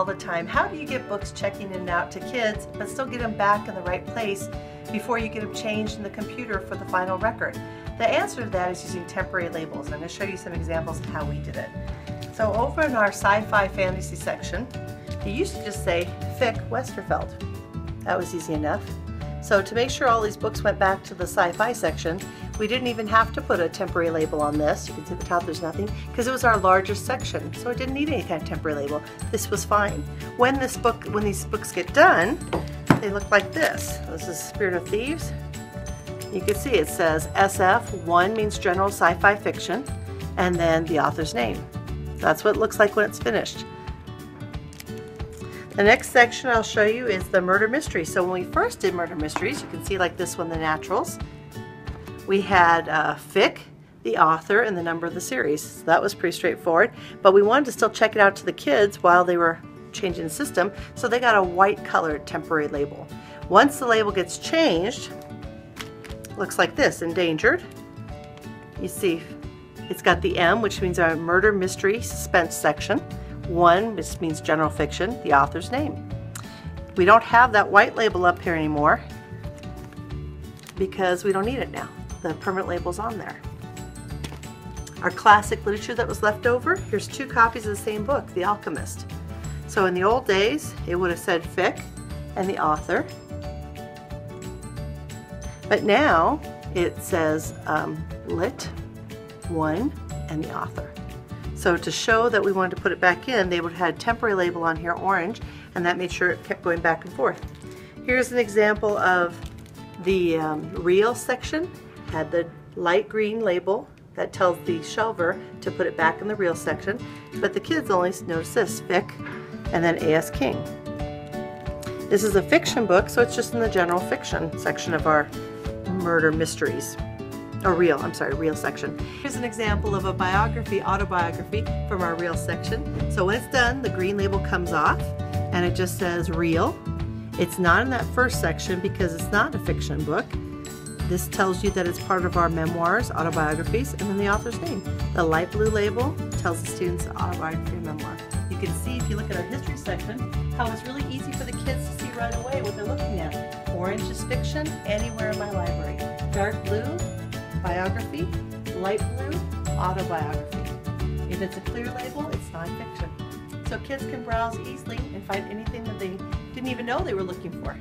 all the time. How do you get books checking in and out to kids but still get them back in the right place before you get them changed in the computer for the final record? The answer to that is using temporary labels. I'm going to show you some examples of how we did it. So over in our sci-fi fantasy section, you used to just say Fick Westerfeld. That was easy enough. So to make sure all these books went back to the sci-fi section, we didn't even have to put a temporary label on this. You can see at the top there's nothing, because it was our largest section, so it didn't need any kind of temporary label. This was fine. When these books get done, they look like this. This is Spirit of Thieves. You can see it says SF1 means general sci-fi fiction, and then the author's name. That's what it looks like when it's finished. The next section I'll show you is the murder mystery. So when we first did murder mysteries, you can see like this one, the naturals. We had Fick, the author, and the number of the series. So that was pretty straightforward. But we wanted to still check it out to the kids while they were changing the system, so they got a white colored temporary label. Once the label gets changed, it looks like this, endangered. You see it's got the M, which means our murder mystery suspense section. 1, this means general fiction, the author's name. We don't have that white label up here anymore because we don't need it now. The permanent label's on there. Our classic literature that was left over, here's 2 copies of the same book, The Alchemist. So in the old days, it would have said Fick and the author. But now it says Lit 1 and the author. So to show that we wanted to put it back in, they would have had temporary label on here, orange, and that made sure it kept going back and forth. Here's an example of the real section. Had the light green label that tells the shelver to put it back in the real section, but the kids only notice this, Fick, and then A.S. King. This is a fiction book, so it's just in the general fiction section of our murder mysteries. Or real, I'm sorry, real section. Here's an example of a biography, autobiography from our real section. So when it's done, the green label comes off and it just says real. It's not in that first section because it's not a fiction book. This tells you that it's part of our memoirs, autobiographies, and then the author's name. The light blue label tells the students autobiography and memoir. You can see if you look at our history section how it's really easy for the kids to see right away what they're looking at. Orange is fiction, anywhere in my library. Dark blue, biography, light blue, autobiography. If it's a clear label, it's nonfiction. So kids can browse easily and find anything that they didn't even know they were looking for.